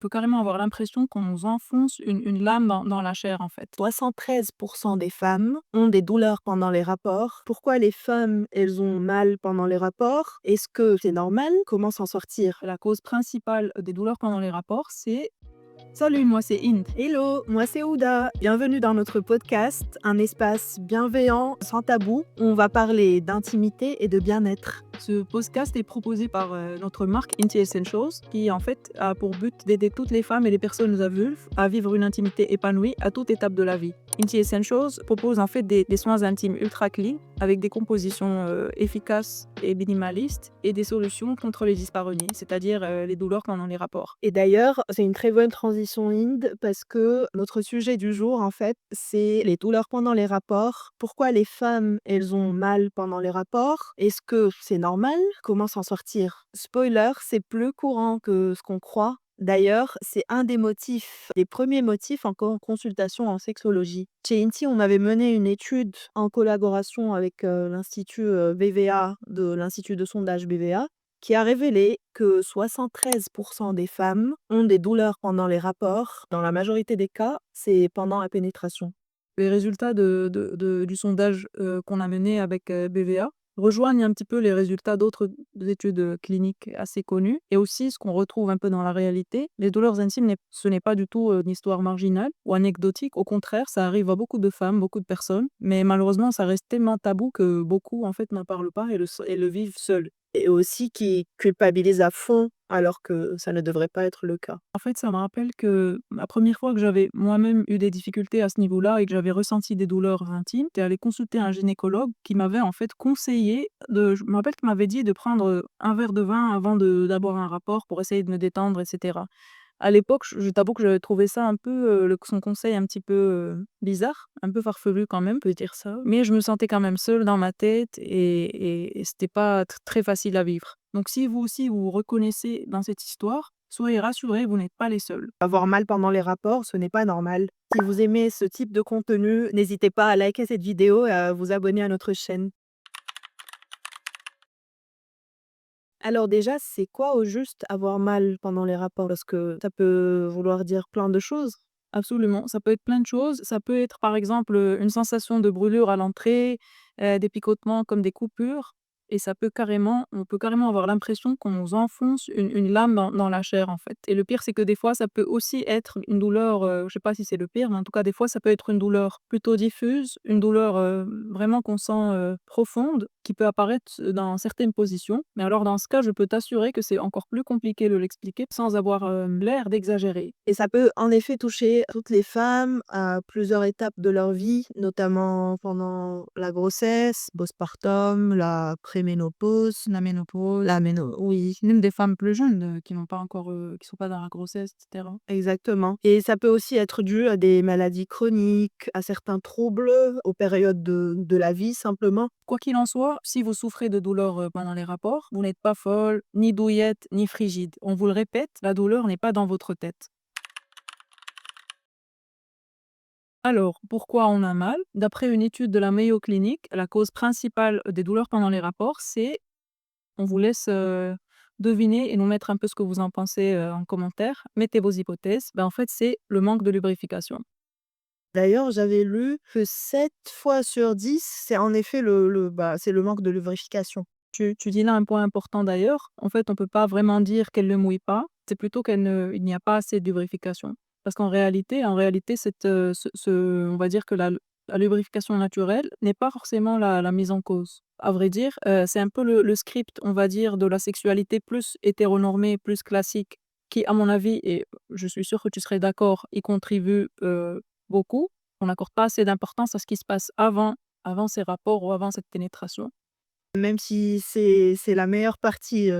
peut carrément avoir l'impression qu'on nous enfonce une lame dans la chair, en fait. 73% des femmes ont des douleurs pendant les rapports. Pourquoi les femmes, elles ont mal pendant les rapports? Est-ce que c'est normal? Comment s'en sortir? La cause principale des douleurs pendant les rapports, c'est salut, moi c'est Inde. Hello, moi c'est Ouda. Bienvenue dans notre podcast, un espace bienveillant, sans tabou. On va parler d'intimité et de bien-être. Ce podcast est proposé par notre marque Inti Essentials, qui en fait a pour but d'aider toutes les femmes et les personnes adultes à vivre une intimité épanouie à toute étape de la vie. Inti Essentials propose en fait des soins intimes ultra clean, avec des compositions efficaces et minimalistes, et des solutions contre les dyspareunies, c'est-à-dire les douleurs pendant les rapports. Et d'ailleurs, c'est une très bonne transition, Inde, parce que notre sujet du jour, en fait, c'est les douleurs pendant les rapports. Pourquoi les femmes, elles ont mal pendant les rapports? Est-ce que c'est normal? Comment s'en sortir? Spoiler, c'est plus courant que ce qu'on croit. D'ailleurs, c'est un des motifs, des premiers motifs en consultation en sexologie. Chez Inti, on avait mené une étude en collaboration avec l'Institut BVA, de l'Institut de sondage BVA, qui a révélé que 73% des femmes ont des douleurs pendant les rapports. Dans la majorité des cas, c'est pendant la pénétration. Les résultats du sondage qu'on a mené avec BVA rejoignent un petit peu les résultats d'autres études cliniques assez connues, et aussi ce qu'on retrouve un peu dans la réalité. Les douleurs intimes, ce n'est pas du tout une histoire marginale ou anecdotique. Au contraire, ça arrive à beaucoup de femmes, beaucoup de personnes, mais malheureusement, ça reste tellement tabou que beaucoup en fait n'en parlent pas et le vivent seuls. Et aussi qui culpabilisent à fond alors que ça ne devrait pas être le cas. En fait, ça me rappelle que la première fois que j'avais moi-même eu des difficultés à ce niveau-là et que j'avais ressenti des douleurs intimes, j'étais allée consulter un gynécologue qui m'avait en fait conseillé je me rappelle qu'il m'avait dit de prendre un verre de vin avant d'avoir un rapport pour essayer de me détendre, et cetera. À l'époque, je t'avoue que j'avais trouvé ça un peu, son conseil un petit peu, bizarre, un peu farfelu quand même, on peut dire ça. Mais je me sentais quand même seule dans ma tête et c'était pas très facile à vivre. Donc si vous aussi vous vous reconnaissez dans cette histoire, soyez rassurés, vous n'êtes pas les seuls. Avoir mal pendant les rapports, ce n'est pas normal. Si vous aimez ce type de contenu, n'hésitez pas à liker cette vidéo et à vous abonner à notre chaîne. Alors déjà, c'est quoi au juste avoir mal pendant les rapports? Parce que ça peut vouloir dire plein de choses. Absolument, ça peut être plein de choses. Ça peut être, par exemple, une sensation de brûlure à l'entrée, des picotements comme des coupures, et on peut carrément avoir l'impression qu'on nous enfonce une lame dans la chair, en fait. Et le pire, c'est que des fois, ça peut aussi être une douleur, je sais pas si c'est le pire, mais en tout cas, des fois, ça peut être une douleur plutôt diffuse, une douleur, vraiment qu'on sent, profonde, qui peut apparaître dans certaines positions. Mais alors dans ce cas, je peux t'assurer que c'est encore plus compliqué de l'expliquer sans avoir, l'air d'exagérer. Et ça peut en effet toucher toutes les femmes à plusieurs étapes de leur vie, notamment pendant la grossesse, postpartum, la préménopause, oui, Même des femmes plus jeunes, qui n'ont pas encore, qui sont pas dans la grossesse, et cetera. exactement. Et ça peut aussi être dû à des maladies chroniques, à certains troubles, aux périodes de la vie simplement. Quoi qu'il en soit, si vous souffrez de douleurs, pendant les rapports, vous n'êtes pas folle, ni douillette, ni frigide. On vous le répète, la douleur n'est pas dans votre tête. Alors, pourquoi on a mal? D'après une étude de la Mayo Clinic, la cause principale des douleurs pendant les rapports, c'est, on vous laisse, deviner et nous mettre un peu ce que vous en pensez, en commentaire. Mettez vos hypothèses. Ben, en fait, c'est le manque de lubrification. D'ailleurs, j'avais lu que 7 fois sur 10, c'est en effet c'est le manque de lubrification. Tu dis là un point important d'ailleurs. En fait, on peut pas vraiment dire qu'elle ne mouille pas, c'est plutôt il n'y a pas assez de lubrification. Parce qu'en réalité, on va dire que la lubrification naturelle n'est pas forcément la mise en cause. À vrai dire, c'est un peu le script, on va dire, de la sexualité plus hétéronormée, plus classique, qui, à mon avis, et je suis sûre que tu serais d'accord, y contribue, beaucoup. On n'accorde pas assez d'importance à ce qui se passe avant ces rapports ou avant cette pénétration. Même si c'est la meilleure partie,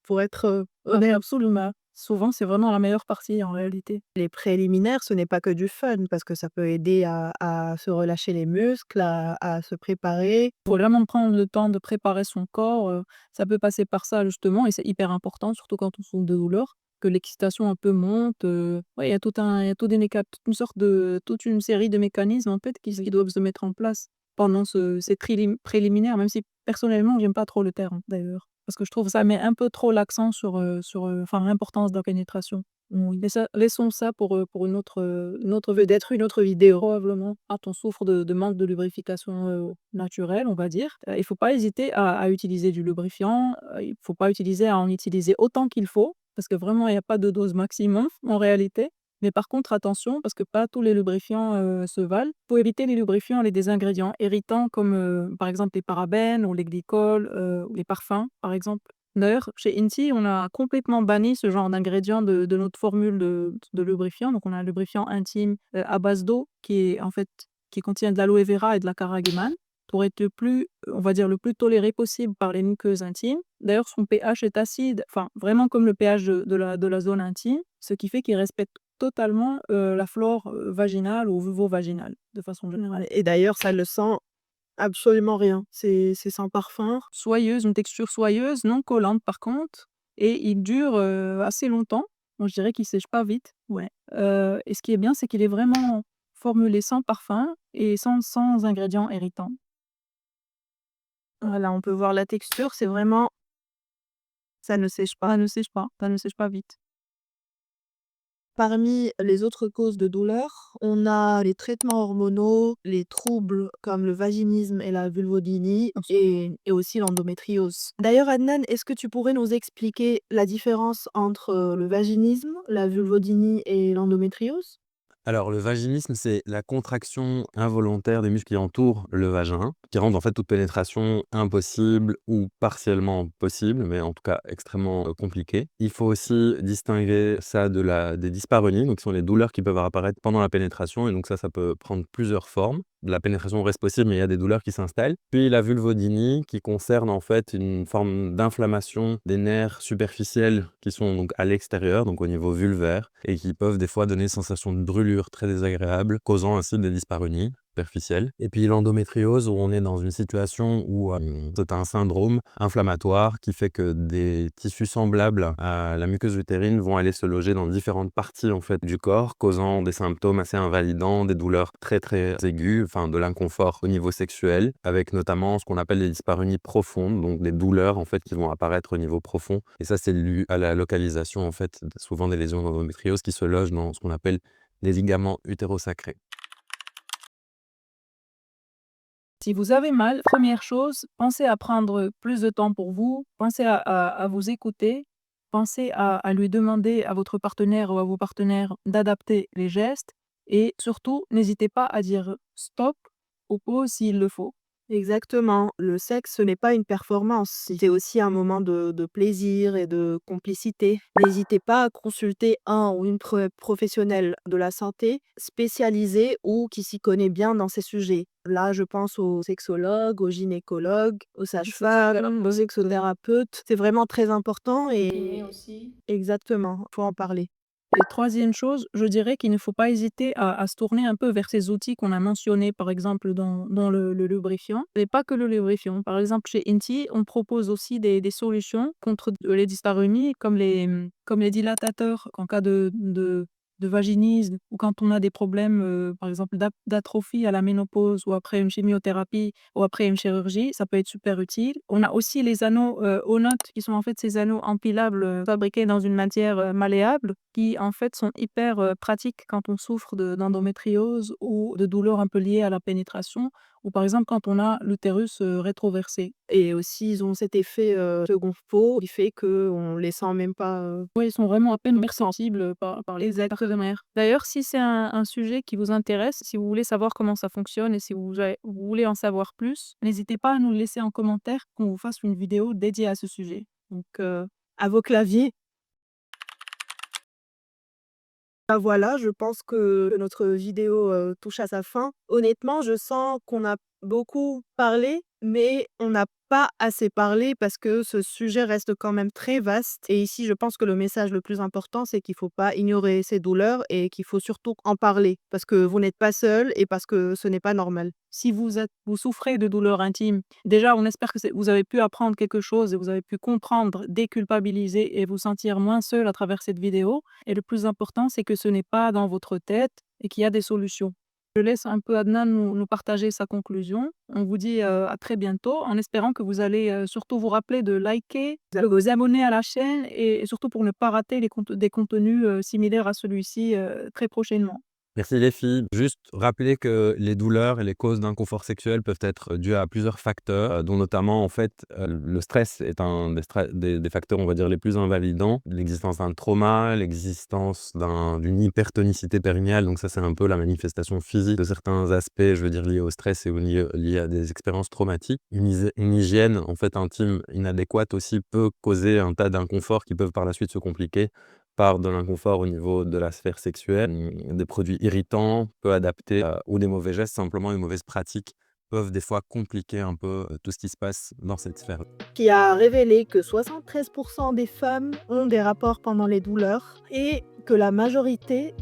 pour être, honnête. Absolument. Souvent, c'est vraiment la meilleure partie en réalité. Les préliminaires, ce n'est pas que du fun parce que ça peut aider à se relâcher les muscles, à se préparer. Faut vraiment prendre le temps de préparer son corps, ça peut passer par ça justement, et c'est hyper important, surtout quand on souffre de douleur, que l'excitation un peu monte, ouais, il y a tout des méca toute une série de mécanismes en fait qui doivent se mettre en place pendant ces préliminaires, même si personnellement j'aime pas trop le terme d'ailleurs. Parce que je trouve ça met un peu trop l'accent sur, enfin l'importance de la pénétration. Oui, laissons ça pour une autre vedette, une autre vidéo probablement. Quand on souffre de manque de lubrification, naturelle, on va dire, il faut pas hésiter à utiliser du lubrifiant, il faut pas utiliser à en utiliser autant qu'il faut, parce que vraiment il y a pas de dose maximum en réalité. Mais par contre attention, parce que pas tous les lubrifiants, se valent. Faut éviter les lubrifiants et des ingrédients irritants comme, par exemple les parabènes ou les glycols, ou les parfums, par exemple. D'ailleurs, chez Inti, on a complètement banni ce genre d'ingrédients de notre formule de lubrifiant. Donc on a un lubrifiant intime, à base d'eau qui contient de l'aloe vera et de la carrageenan pour être le plus, on va dire, le plus toléré possible par les muqueuses intimes. D'ailleurs, son pH est acide, enfin vraiment comme le pH de la zone intime, ce qui fait qu'il respecte totalement, la flore, vaginale ou vulvo-vaginale, de façon générale. Et d'ailleurs, ça le sent absolument rien. C'est sans parfum. Soyeuse, une texture soyeuse, non collante par contre et il dure, assez longtemps. Moi, je dirais qu'il sèche pas vite, ouais, et ce qui est bien, c'est qu'il est vraiment formulé sans parfum et sans ingrédients irritants. Voilà, on peut voir la texture, c'est vraiment ça ne sèche pas. Ça ne sèche pas vite. Parmi les autres causes de douleur, on a les traitements hormonaux, les troubles comme le vaginisme et la vulvodynie et aussi l'endométriose. D'ailleurs, Adnan, est-ce que tu pourrais nous expliquer la différence entre le vaginisme, la vulvodynie et l'endométriose? Alors, le vaginisme, c'est la contraction involontaire des muscles qui entourent le vagin, qui rendent en fait toute pénétration impossible ou partiellement possible, mais en tout cas extrêmement compliquée. Il faut aussi distinguer ça des dyspareunies, donc qui sont les douleurs qui peuvent apparaître pendant la pénétration, et donc ça peut prendre plusieurs formes. La pénétration reste possible, mais il y a des douleurs qui s'installent. Puis la vulvodynie, qui concerne en fait une forme d'inflammation des nerfs superficiels qui sont donc à l'extérieur, donc au niveau vulvaire, et qui peuvent des fois donner une sensation de brûlure très désagréable, causant ainsi des dyspareunies superficielles. Et puis l'endométriose, où on est dans une situation où c'est un syndrome inflammatoire qui fait que des tissus semblables à la muqueuse utérine vont aller se loger dans différentes parties en fait du corps, causant des symptômes assez invalidants, des douleurs très très aiguës, enfin de l'inconfort au niveau sexuel, avec notamment ce qu'on appelle les dyspareunies profondes, donc des douleurs en fait qui vont apparaître au niveau profond. Et ça, c'est dû à la localisation en fait souvent des lésions d'endométriose qui se logent dans ce qu'on appelle les ligaments utérosacrés. Si vous avez mal, première chose, pensez à prendre plus de temps pour vous, pensez à vous écouter, pensez à lui demander à votre partenaire ou à vos partenaires d'adapter les gestes et surtout, n'hésitez pas à dire stop ou pause s'il le faut. Exactement. Le sexe, ce n'est pas une performance, c'est aussi un moment de plaisir et de complicité. N'hésitez pas à consulter un ou une professionnelle de la santé spécialisée ou qui s'y connaît bien dans ces sujets. Là, je pense aux sexologues, aux gynécologues, aux sages-femmes, aux sexothérapeutes. C'est vraiment très important Kiné et aussi. exactement, faut en parler. Et troisième chose, je dirais qu'il ne faut pas hésiter à se tourner un peu vers ces outils qu'on a mentionnés, par exemple dans le lubrifiant, mais pas que le lubrifiant. Par exemple, chez Inti, on propose aussi des solutions contre les dyspareunies comme les dilatateurs en cas de vaginisme ou quand on a des problèmes, par exemple d'atrophie à la ménopause ou après une chimiothérapie ou après une chirurgie, ça peut être super utile. On a aussi les anneaux, Onot qui sont en fait ces anneaux empilables, fabriqués dans une matière, malléable qui en fait sont hyper, pratiques quand on souffre d'endométriose ou de douleurs un peu liées à la pénétration ou par exemple quand on a l'utérus, rétroversé. Et aussi, ils ont cet effet, second peau qui fait qu'on les sent même pas, Oui, ils sont vraiment à peine perceptibles, par les êtres de mer. D'ailleurs, si c'est un sujet qui vous intéresse, si vous voulez savoir comment ça fonctionne et si vous voulez en savoir plus, n'hésitez pas à nous le laisser en commentaire qu'on vous fasse une vidéo dédiée à ce sujet. Donc, à vos claviers. Bah, voilà, je pense que notre vidéo, touche à sa fin. Honnêtement, je sens qu'on a beaucoup parlé, mais on n'a pas assez parlé parce que ce sujet reste quand même très vaste et ici, je pense que le message le plus important, c'est qu'il faut pas ignorer ces douleurs et qu'il faut surtout en parler parce que vous n'êtes pas seul et parce que ce n'est pas normal. si vous souffrez de douleurs intimes, déjà, on espère que vous avez pu apprendre quelque chose et vous avez pu comprendre, déculpabiliser et vous sentir moins seul à travers cette vidéo et le plus important, c'est que ce n'est pas dans votre tête et qu'il y a des solutions. Je laisse un peu Adnan nous partager sa conclusion. On vous dit, à très bientôt en espérant que vous allez, surtout vous rappeler de liker, de vous abonner à la chaîne et surtout pour ne pas rater des contenus, similaires à celui-ci, très prochainement. Merci les filles. Juste rappeler que les douleurs et les causes d'inconfort sexuel peuvent être dues à plusieurs facteurs, dont notamment en fait, le stress est un des facteurs, on va dire, les plus invalidants. L'existence d'un trauma, l'existence d'une hypertonicité périnéale, donc ça c'est un peu la manifestation physique de certains aspects, je veux dire liés au stress et liés à des expériences traumatiques. Une hygiène en fait intime inadéquate aussi peut causer un tas d'inconforts qui peuvent par la suite se compliquer par de l'inconfort au niveau de la sphère sexuelle, des produits irritants, peu adaptés, ou des mauvais gestes, simplement une mauvaise pratique peuvent des fois compliquer un peu, tout ce qui se passe dans cette sphère. Qui a révélé que 73% des femmes ont des rapports pendant les douleurs et que la majorité